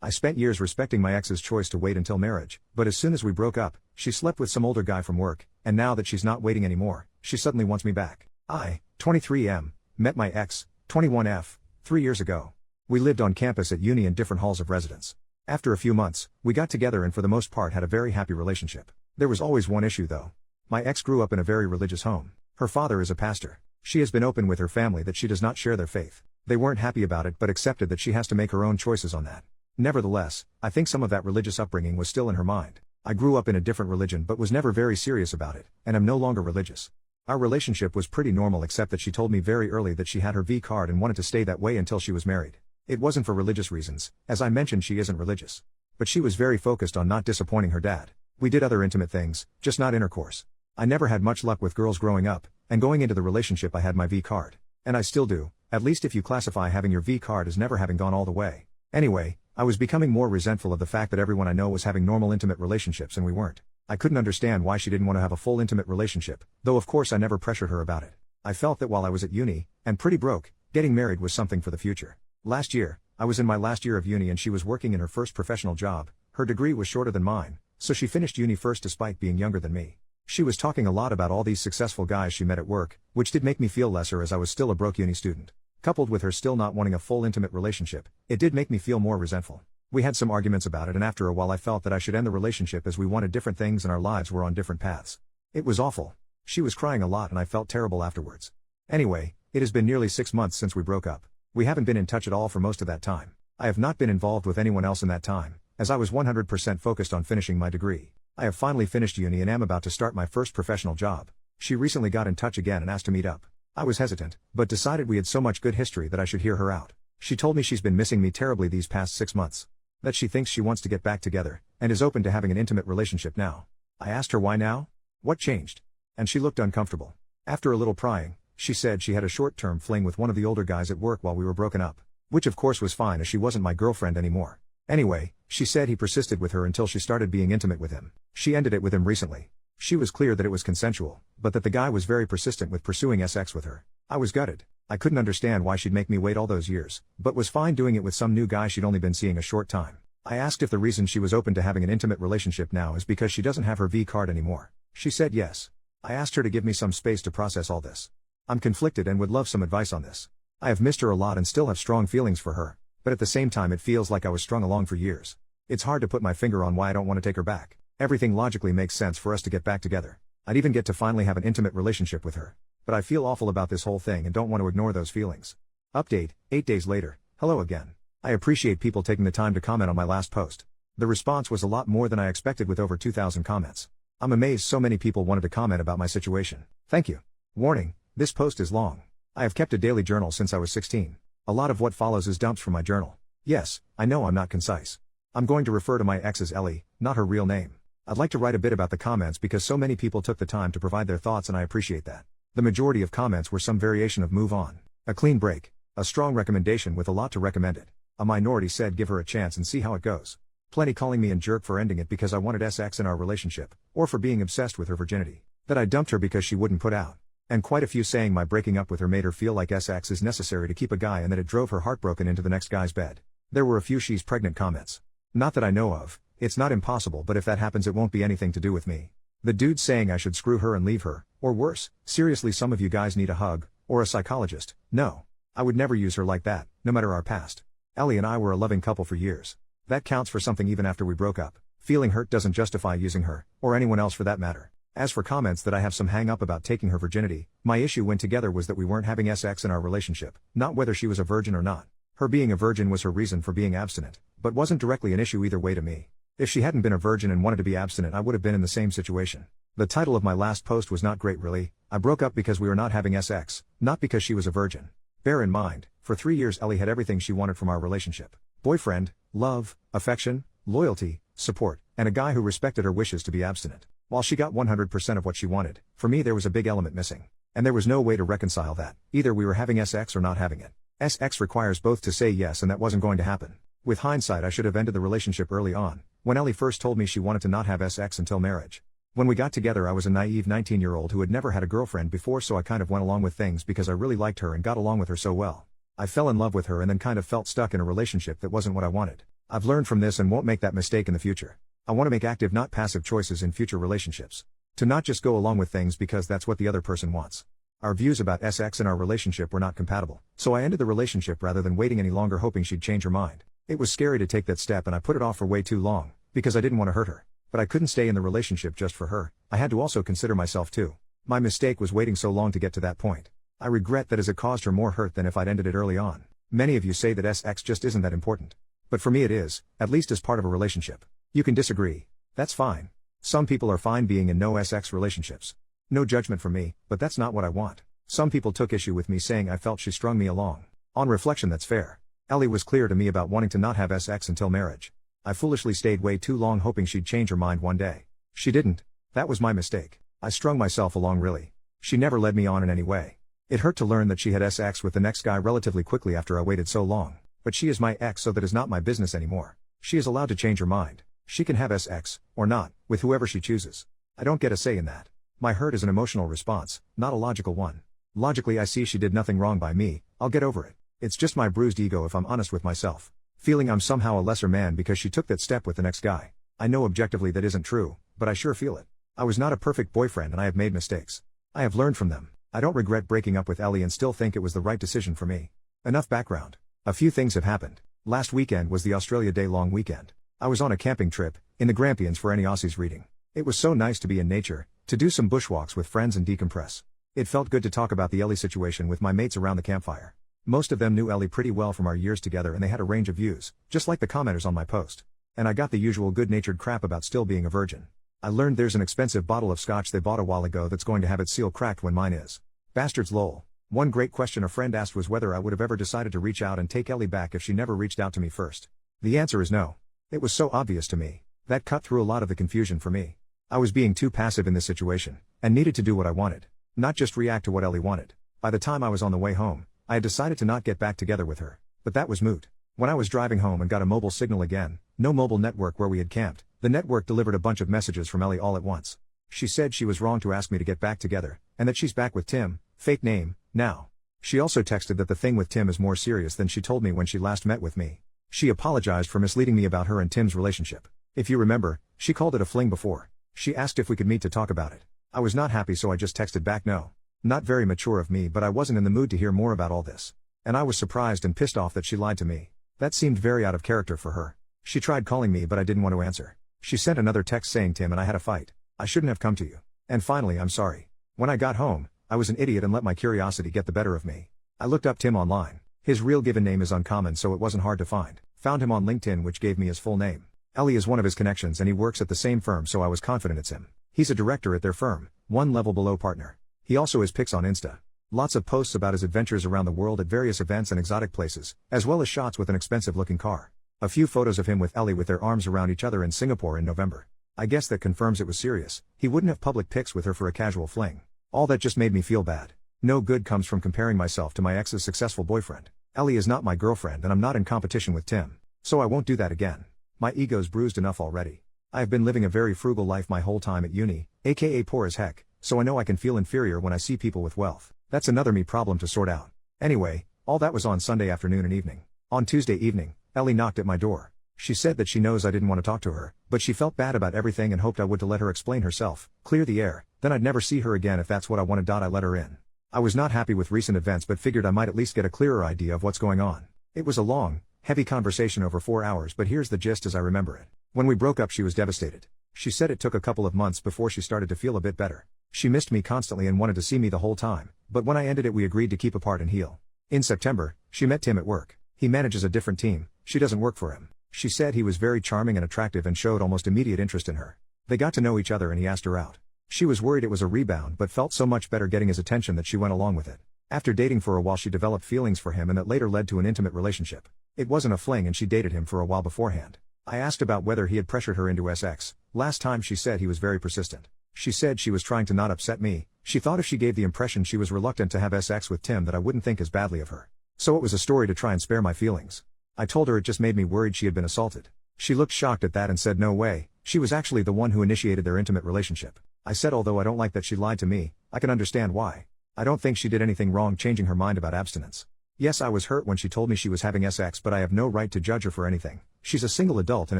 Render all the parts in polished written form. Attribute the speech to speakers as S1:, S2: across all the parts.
S1: I spent years respecting my ex's choice to wait until marriage, but as soon as we broke up, she slept with some older guy from work, and now that she's not waiting anymore, she suddenly wants me back. I, 23M, met my ex, 21F, 3 years ago. We lived on campus at uni in different halls of residence. After a few months, we got together and for the most part had a very happy relationship. There was always one issue though. My ex grew up in a very religious home. Her father is a pastor. She has been open with her family that she does not share their faith. They weren't happy about it but accepted that she has to make her own choices on that. Nevertheless, I think some of that religious upbringing was still in her mind. I grew up in a different religion but was never very serious about it, and am no longer religious. Our relationship was pretty normal except that she told me very early that she had her V card and wanted to stay that way until she was married. It wasn't for religious reasons, as I mentioned she isn't religious. But she was very focused on not disappointing her dad. We did other intimate things, just not intercourse. I never had much luck with girls growing up, and going into the relationship I had my V card. And I still do, at least if you classify having your V card as never having gone all the way. Anyway, I was becoming more resentful of the fact that everyone I know was having normal intimate relationships and we weren't. I couldn't understand why she didn't want to have a full intimate relationship, though of course I never pressured her about it. I felt that while I was at uni, and pretty broke, getting married was something for the future. Last year, I was in my last year of uni and she was working in her first professional job. Her degree was shorter than mine, so she finished uni first despite being younger than me. She was talking a lot about all these successful guys she met at work, which did make me feel lesser as I was still a broke uni student. Coupled with her still not wanting a full intimate relationship, it did make me feel more resentful. We had some arguments about it and after a while I felt that I should end the relationship as we wanted different things and our lives were on different paths. It was awful. She was crying a lot and I felt terrible afterwards. Anyway, it has been nearly 6 months since we broke up. We haven't been in touch at all for most of that time. I have not been involved with anyone else in that time, as I was 100% focused on finishing my degree. I have finally finished uni and am about to start my first professional job. She recently got in touch again and asked to meet up. I was hesitant, but decided we had so much good history that I should hear her out. She told me she's been missing me terribly these past 6 months. That she thinks she wants to get back together, and is open to having an intimate relationship now. I asked her why now? What changed? And she looked uncomfortable. After a little prying, she said she had a short-term fling with one of the older guys at work while we were broken up. Which of course was fine as she wasn't my girlfriend anymore. Anyway, she said he persisted with her until she started being intimate with him. She ended it with him recently. She was clear that it was consensual, but that the guy was very persistent with pursuing sex with her. I was gutted. I couldn't understand why she'd make me wait all those years, but was fine doing it with some new guy she'd only been seeing a short time. I asked if the reason she was open to having an intimate relationship now is because she doesn't have her V card anymore. She said yes. I asked her to give me some space to process all this. I'm conflicted and would love some advice on this. I have missed her a lot and still have strong feelings for her, but at the same time it feels like I was strung along for years. It's hard to put my finger on why I don't want to take her back. Everything logically makes sense for us to get back together. I'd even get to finally have an intimate relationship with her. But I feel awful about this whole thing and don't want to ignore those feelings. Update, 8 days later, hello again. I appreciate people taking the time to comment on my last post. The response was a lot more than I expected with over 2,000 comments. I'm amazed so many people wanted to comment about my situation. Thank you. Warning, this post is long. I have kept a daily journal since I was 16. A lot of what follows is dumps from my journal. Yes, I know I'm not concise. I'm going to refer to my ex as Ellie, not her real name. I'd like to write a bit about the comments because so many people took the time to provide their thoughts and I appreciate that. The majority of comments were some variation of move on, a clean break, a strong recommendation with a lot to recommend it. A minority said give her a chance and see how it goes. Plenty calling me a jerk for ending it because I wanted sex in our relationship, or for being obsessed with her virginity. That I dumped her because she wouldn't put out. And quite a few saying my breaking up with her made her feel like sex is necessary to keep a guy and that it drove her heartbroken into the next guy's bed. There were a few she's pregnant comments. Not that I know of, it's not impossible but if that happens it won't be anything to do with me. The dude saying I should screw her and leave her, or worse, seriously some of you guys need a hug, or a psychologist. No. I would never use her like that, no matter our past. Ellie and I were a loving couple for years. That counts for something even after we broke up. Feeling hurt doesn't justify using her, or anyone else for that matter. As for comments that I have some hang up about taking her virginity, my issue when together was that we weren't having sex in our relationship, not whether she was a virgin or not. Her being a virgin was her reason for being abstinent, but wasn't directly an issue either way to me. If she hadn't been a virgin and wanted to be abstinent I would have been in the same situation. The title of my last post was not great really. I broke up because we were not having sex, not because she was a virgin. Bear in mind, for 3 years Ellie had everything she wanted from our relationship. Boyfriend, love, affection, loyalty, support, and a guy who respected her wishes to be abstinent. While she got 100% of what she wanted, for me there was a big element missing. And there was no way to reconcile that. Either we were having sex or not having it. Sex requires both to say yes and that wasn't going to happen. With hindsight I should have ended the relationship early on, when Ellie first told me she wanted to not have sex until marriage. When we got together I was a naive 19-year-old who had never had a girlfriend before so I kind of went along with things because I really liked her and got along with her so well. I fell in love with her and then kind of felt stuck in a relationship that wasn't what I wanted. I've learned from this and won't make that mistake in the future. I want to make active, not passive choices in future relationships. To not just go along with things because that's what the other person wants. Our views about sex in our relationship were not compatible, so I ended the relationship rather than waiting any longer hoping she'd change her mind. It was scary to take that step and I put it off for way too long, because I didn't want to hurt her. But I couldn't stay in the relationship just for her, I had to also consider myself too. My mistake was waiting so long to get to that point. I regret that as it caused her more hurt than if I'd ended it early on. Many of you say that sex just isn't that important. But for me it is, at least as part of a relationship. You can disagree. That's fine. Some people are fine being in no sex relationships. No judgment from me, but that's not what I want. Some people took issue with me saying I felt she strung me along. On reflection, that's fair. Ellie was clear to me about wanting to not have sex until marriage. I foolishly stayed way too long hoping she'd change her mind one day. She didn't. That was my mistake. I strung myself along really. She never led me on in any way. It hurt to learn that she had sex with the next guy relatively quickly after I waited so long. But she is my ex, so that is not my business anymore. She is allowed to change her mind. She can have sex, or not, with whoever she chooses. I don't get a say in that. My hurt is an emotional response, not a logical one. Logically I see she did nothing wrong by me, I'll get over it. It's just my bruised ego if I'm honest with myself. Feeling I'm somehow a lesser man because she took that step with the next guy. I know objectively that isn't true, but I sure feel it. I was not a perfect boyfriend and I have made mistakes. I have learned from them. I don't regret breaking up with Ellie and still think it was the right decision for me. Enough background. A few things have happened. Last weekend was the Australia Day long weekend. I was on a camping trip, in the Grampians for any Aussies reading. It was so nice to be in nature, to do some bushwalks with friends and decompress. It felt good to talk about the Ellie situation with my mates around the campfire. Most of them knew Ellie pretty well from our years together and they had a range of views, just like the commenters on my post. And I got the usual good-natured crap about still being a virgin. I learned there's an expensive bottle of scotch they bought a while ago that's going to have its seal cracked when mine is. Bastards lol. One great question a friend asked was whether I would have ever decided to reach out and take Ellie back if she never reached out to me first. The answer is no. It was so obvious to me. That cut through a lot of the confusion for me. I was being too passive in this situation, and needed to do what I wanted. Not just react to what Ellie wanted. By the time I was on the way home, I had decided to not get back together with her. But that was moot. When I was driving home and got a mobile signal again, no mobile network where we had camped, the network delivered a bunch of messages from Ellie all at once. She said she was wrong to ask me to get back together, and that she's back with Tim, fake name, now. She also texted that the thing with Tim is more serious than she told me when she last met with me. She apologized for misleading me about her and Tim's relationship. If you remember, she called it a fling before. She asked if we could meet to talk about it. I was not happy so I just texted back no. Not very mature of me but I wasn't in the mood to hear more about all this. And I was surprised and pissed off that she lied to me. That seemed very out of character for her. She tried calling me but I didn't want to answer. She sent another text saying Tim and I had a fight. I shouldn't have come to you. And finally I'm sorry. When I got home, I was an idiot and let my curiosity get the better of me. I looked up Tim online. His real given name is uncommon so it wasn't hard to find. Found him on LinkedIn which gave me his full name. Ellie is one of his connections and he works at the same firm so I was confident it's him. He's a director at their firm, one level below partner. He also has pics on Insta. Lots of posts about his adventures around the world at various events and exotic places, as well as shots with an expensive looking car. A few photos of him with Ellie with their arms around each other in Singapore in November. I guess that confirms it was serious. He wouldn't have public pics with her for a casual fling. All that just made me feel bad. No good comes from comparing myself to my ex's successful boyfriend. Ellie is not my girlfriend and I'm not in competition with Tim. So I won't do that again. My ego's bruised enough already. I have been living a very frugal life my whole time at uni, aka poor as heck, so I know I can feel inferior when I see people with wealth. That's another me problem to sort out. Anyway, all that was on Sunday afternoon and evening. On Tuesday evening, Ellie knocked at my door. She said that she knows I didn't want to talk to her, but she felt bad about everything and hoped I would to let her explain herself, clear the air, then I'd never see her again if that's what I wanted. I let her in. I was not happy with recent events but figured I might at least get a clearer idea of what's going on. It was a long, heavy conversation over 4 hours but here's the gist as I remember it. When we broke up she was devastated. She said it took a couple of months before she started to feel a bit better. She missed me constantly and wanted to see me the whole time, but when I ended it we agreed to keep apart and heal. In September, she met Tim at work. He manages a different team, she doesn't work for him. She said he was very charming and attractive and showed almost immediate interest in her. They got to know each other and he asked her out. She was worried it was a rebound but felt so much better getting his attention that she went along with it. After dating for a while she developed feelings for him and that later led to an intimate relationship. It wasn't a fling and she dated him for a while beforehand. I asked about whether he had pressured her into sex. Last time she said he was very persistent. She said she was trying to not upset me. She thought if she gave the impression she was reluctant to have sex with Tim that I wouldn't think as badly of her. So it was a story to try and spare my feelings. I told her it just made me worried she had been assaulted. She looked shocked at that and said no way, she was actually the one who initiated their intimate relationship. I said although I don't like that she lied to me, I can understand why. I don't think she did anything wrong changing her mind about abstinence. Yes, I was hurt when she told me she was having sex but I have no right to judge her for anything. She's a single adult and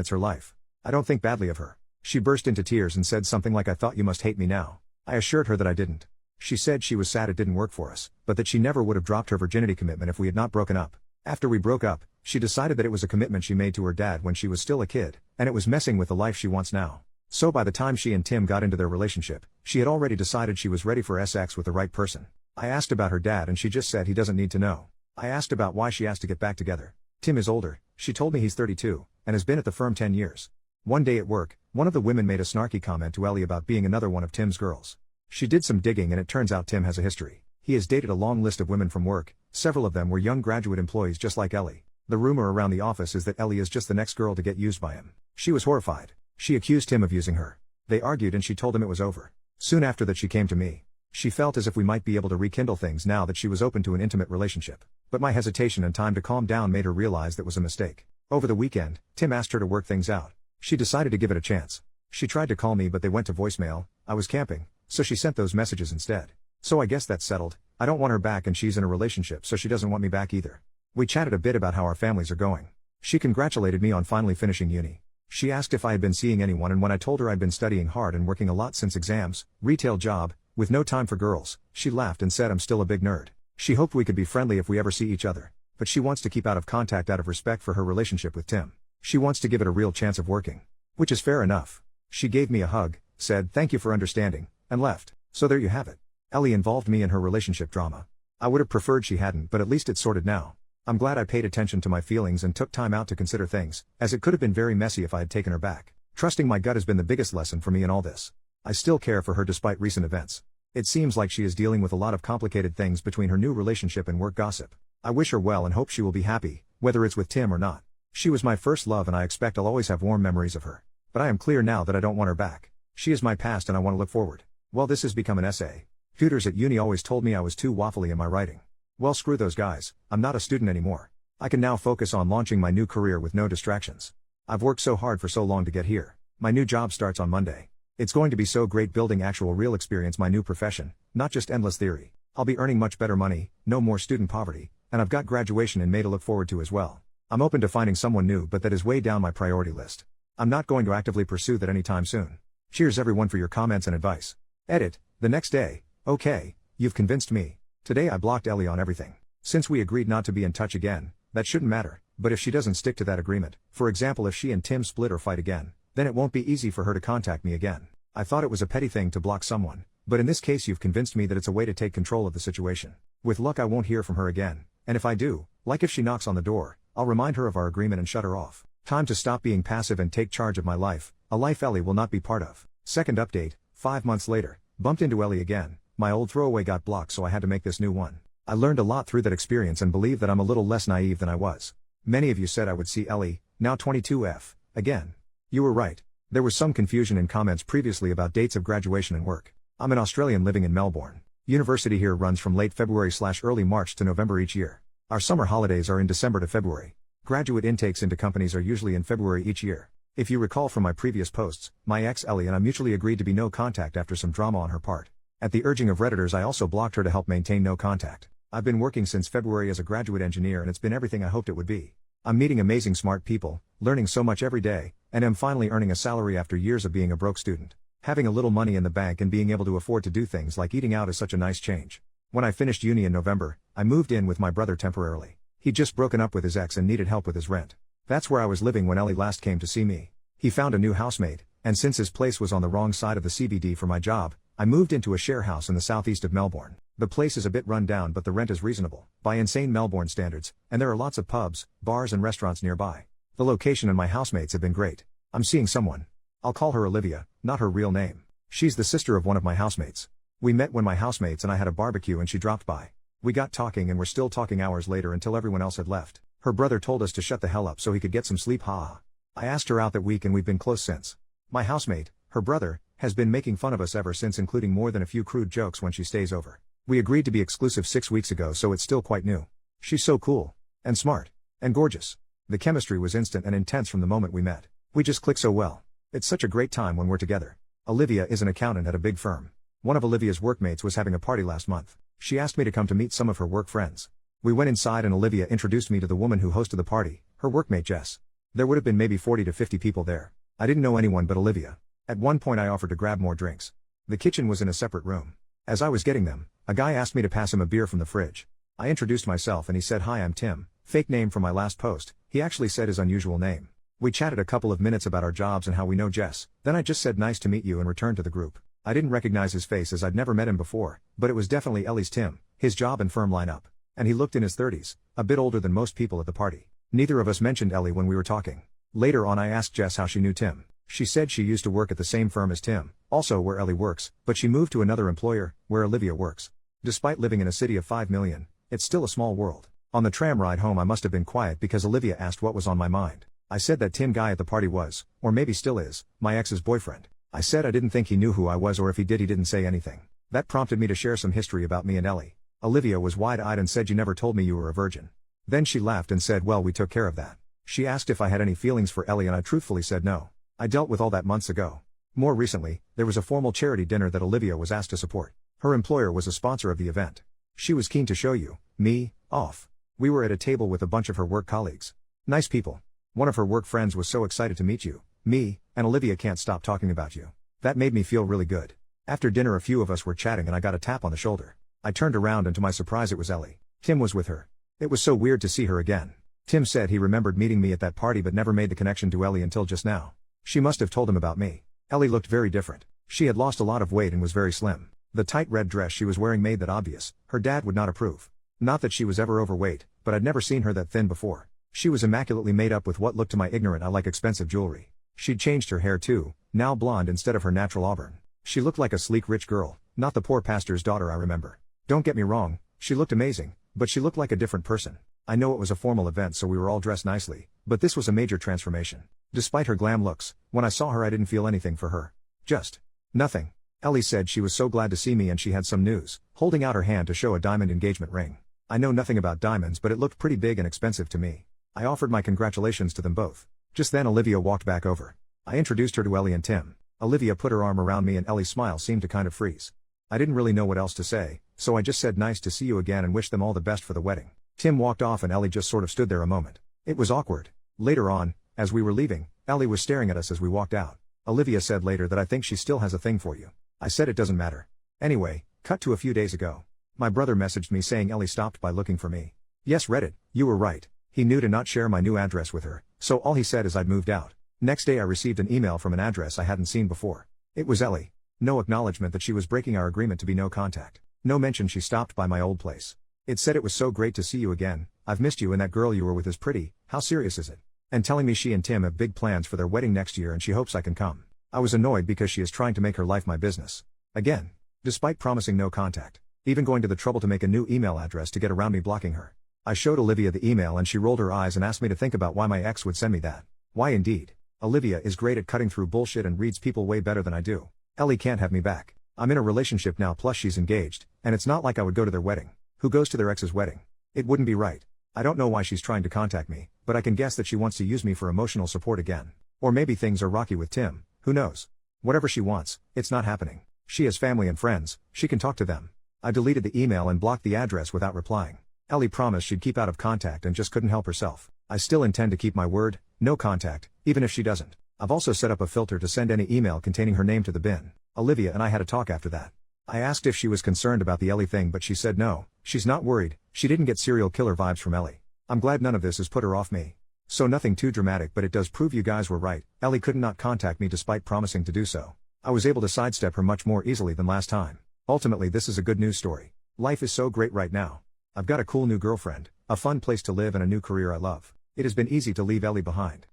S1: it's her life. I don't think badly of her. She burst into tears and said something like, "I thought you must hate me now." I assured her that I didn't. She said she was sad it didn't work for us, but that she never would have dropped her virginity commitment if we had not broken up. After we broke up, she decided that it was a commitment she made to her dad when she was still a kid, and it was messing with the life she wants now. So by the time she and Tim got into their relationship, she had already decided she was ready for sex with the right person. I asked about her dad and she just said he doesn't need to know. I asked about why she asked to get back together. Tim is older, she told me he's 32, and has been at the firm 10 years. One day at work, one of the women made a snarky comment to Ellie about being another one of Tim's girls. She did some digging and it turns out Tim has a history. He has dated a long list of women from work, several of them were young graduate employees just like Ellie. The rumor around the office is that Ellie is just the next girl to get used by him. She was horrified. She accused him of using her. They argued and she told him it was over. Soon after that she came to me. She felt as if we might be able to rekindle things now that she was open to an intimate relationship. But my hesitation and time to calm down made her realize that was a mistake. Over the weekend, Tim asked her to work things out. She decided to give it a chance. She tried to call me but they went to voicemail. I was camping, so she sent those messages instead. So I guess that's settled. I don't want her back and she's in a relationship so she doesn't want me back either. We chatted a bit about how our families are going. She congratulated me on finally finishing uni. She asked if I had been seeing anyone and when I told her I'd been studying hard and working a lot since exams, retail job, with no time for girls, she laughed and said I'm still a big nerd. She hoped we could be friendly if we ever see each other. But she wants to keep out of contact out of respect for her relationship with Tim. She wants to give it a real chance of working. Which is fair enough. She gave me a hug, said thank you for understanding, and left. So there you have it. Ellie involved me in her relationship drama. I would have preferred she hadn't but at least it's sorted now. I'm glad I paid attention to my feelings and took time out to consider things, as it could have been very messy if I had taken her back. Trusting my gut has been the biggest lesson for me in all this. I still care for her despite recent events. It seems like she is dealing with a lot of complicated things between her new relationship and work gossip. I wish her well and hope she will be happy, whether it's with Tim or not. She was my first love and I expect I'll always have warm memories of her. But I am clear now that I don't want her back. She is my past and I want to look forward. Well, this has become an essay. Tutors at uni always told me I was too waffly in my writing. Well, screw those guys, I'm not a student anymore. I can now focus on launching my new career with no distractions. I've worked so hard for so long to get here. My new job starts on Monday. It's going to be so great building actual real experience my new profession, not just endless theory. I'll be earning much better money, no more student poverty, and I've got graduation in May to look forward to as well. I'm open to finding someone new but that is way down my priority list. I'm not going to actively pursue that anytime soon. Cheers everyone for your comments and advice. Edit, the next day, okay, you've convinced me. Today I blocked Ellie on everything. Since we agreed not to be in touch again, that shouldn't matter, but if she doesn't stick to that agreement, for example if she and Tim split or fight again, then it won't be easy for her to contact me again. I thought it was a petty thing to block someone, but in this case you've convinced me that it's a way to take control of the situation. With luck I won't hear from her again, and if I do, like if she knocks on the door, I'll remind her of our agreement and shut her off. Time to stop being passive and take charge of my life, a life Ellie will not be part of. Second update, 5 months later, bumped into Ellie again. My old throwaway got blocked so I had to make this new one. I learned a lot through that experience and believe that I'm a little less naive than I was. Many of you said I would see Ellie, now 22F, again. You were right. There was some confusion in comments previously about dates of graduation and work. I'm an Australian living in Melbourne. University here runs from late February/early March to November each year. Our summer holidays are in December to February. Graduate intakes into companies are usually in February each year. If you recall from my previous posts, my ex Ellie and I mutually agreed to be no contact after some drama on her part. At the urging of Redditors I also blocked her to help maintain no contact. I've been working since February as a graduate engineer and it's been everything I hoped it would be. I'm meeting amazing smart people, learning so much every day, and am finally earning a salary after years of being a broke student. Having a little money in the bank and being able to afford to do things like eating out is such a nice change. When I finished uni in November, I moved in with my brother temporarily. He'd just broken up with his ex and needed help with his rent. That's where I was living when Ellie last came to see me. He found a new housemate, and since his place was on the wrong side of the CBD for my job, I moved into a share house in the southeast of Melbourne. The place is a bit run down but the rent is reasonable, by insane Melbourne standards, and there are lots of pubs, bars and restaurants nearby. The location and my housemates have been great. I'm seeing someone. I'll call her Olivia, not her real name. She's the sister of one of my housemates. We met when my housemates and I had a barbecue and she dropped by. We got talking and were still talking hours later until everyone else had left. Her brother told us to shut the hell up so he could get some sleep, haha. I asked her out that week and we've been close since. My housemate, her brother, has been making fun of us ever since, including more than a few crude jokes when she stays over. We agreed to be exclusive 6 weeks ago so it's still quite new. She's so cool. And smart. And gorgeous. The chemistry was instant and intense from the moment we met. We just click so well. It's such a great time when we're together. Olivia is an accountant at a big firm. One of Olivia's workmates was having a party last month. She asked me to come to meet some of her work friends. We went inside and Olivia introduced me to the woman who hosted the party, her workmate Jess. There would have been maybe 40 to 50 people there. I didn't know anyone but Olivia. At one point I offered to grab more drinks. The kitchen was in a separate room. As I was getting them, a guy asked me to pass him a beer from the fridge. I introduced myself and he said, "Hi, I'm Tim," fake name from my last post. He actually said his unusual name. We chatted a couple of minutes about our jobs and how we know Jess. Then I just said nice to meet you and returned to the group. I didn't recognize his face as I'd never met him before, but it was definitely Ellie's Tim, his job and firm lineup. And he looked in his 30s, a bit older than most people at the party. Neither of us mentioned Ellie when we were talking. Later on I asked Jess how she knew Tim. She said she used to work at the same firm as Tim, also where Ellie works, but she moved to another employer, where Olivia works. Despite living in a city of 5 million, it's still a small world. On the tram ride home I must have been quiet because Olivia asked what was on my mind. I said that Tim guy at the party was, or maybe still is, my ex's boyfriend. I said I didn't think he knew who I was, or if he did he didn't say anything. That prompted me to share some history about me and Ellie. Olivia was wide-eyed and said, "You never told me you were a virgin." Then she laughed and said, "Well, we took care of that." She asked if I had any feelings for Ellie and I truthfully said no. I dealt with all that months ago. More recently, there was a formal charity dinner that Olivia was asked to support. Her employer was a sponsor of the event. She was keen to show me off. We were at a table with a bunch of her work colleagues. Nice people. One of her work friends was so excited to meet me, and Olivia can't stop talking about you. That made me feel really good. After dinner a few of us were chatting and I got a tap on the shoulder. I turned around and to my surprise it was Ellie. Tim was with her. It was so weird to see her again. Tim said he remembered meeting me at that party but never made the connection to Ellie until just now. She must have told him about me. Ellie looked very different. She had lost a lot of weight and was very slim. The tight red dress she was wearing made that obvious. Her dad would not approve. Not that she was ever overweight, but I'd never seen her that thin before. She was immaculately made up with what looked to my ignorant eye like expensive jewelry. She'd changed her hair too, now blonde instead of her natural auburn. She looked like a sleek rich girl, not the poor pastor's daughter I remember. Don't get me wrong, she looked amazing, but she looked like a different person. I know it was a formal event so we were all dressed nicely, but this was a major transformation. Despite her glam looks, when I saw her I didn't feel anything for her. Just nothing. Ellie said she was so glad to see me and she had some news, holding out her hand to show a diamond engagement ring. I know nothing about diamonds but it looked pretty big and expensive to me. I offered my congratulations to them both. Just then Olivia walked back over. I introduced her to Ellie and Tim. Olivia put her arm around me and Ellie's smile seemed to kind of freeze. I didn't really know what else to say, so I just said nice to see you again and wished them all the best for the wedding. Tim walked off and Ellie just sort of stood there a moment. It was awkward. Later on, as we were leaving, Ellie was staring at us as we walked out. Olivia said later that I think she still has a thing for you. I said it doesn't matter. Anyway, cut to a few days ago. My brother messaged me saying Ellie stopped by looking for me. Yes, Reddit, you were right. He knew to not share my new address with her, so all he said is I'd moved out. Next day I received an email from an address I hadn't seen before. It was Ellie. No acknowledgement that she was breaking our agreement to be no contact. No mention she stopped by my old place. It said it was so great to see you again, I've missed you and that girl you were with is pretty, how serious is it? And telling me she and Tim have big plans for their wedding next year and she hopes I can come. I was annoyed because she is trying to make her life my business. Again. Despite promising no contact. Even going to the trouble to make a new email address to get around me blocking her. I showed Olivia the email and she rolled her eyes and asked me to think about why my ex would send me that. Why indeed. Olivia is great at cutting through bullshit and reads people way better than I do. Ellie can't have me back. I'm in a relationship now plus she's engaged, and it's not like I would go to their wedding. Who goes to their ex's wedding? It wouldn't be right. I don't know why she's trying to contact me, but I can guess that she wants to use me for emotional support again. Or maybe things are rocky with Tim, who knows? Whatever she wants, it's not happening. She has family and friends, she can talk to them. I deleted the email and blocked the address without replying. Ellie promised she'd keep out of contact and just couldn't help herself. I still intend to keep my word, no contact, even if she doesn't. I've also set up a filter to send any email containing her name to the bin. Olivia and I had a talk after that. I asked if she was concerned about the Ellie thing but she said no, she's not worried, she didn't get serial killer vibes from Ellie. I'm glad none of this has put her off me. So nothing too dramatic but it does prove you guys were right, Ellie could not contact me despite promising to do so. I was able to sidestep her much more easily than last time. Ultimately this is a good news story. Life is so great right now. I've got a cool new girlfriend, a fun place to live and a new career I love. It has been easy to leave Ellie behind.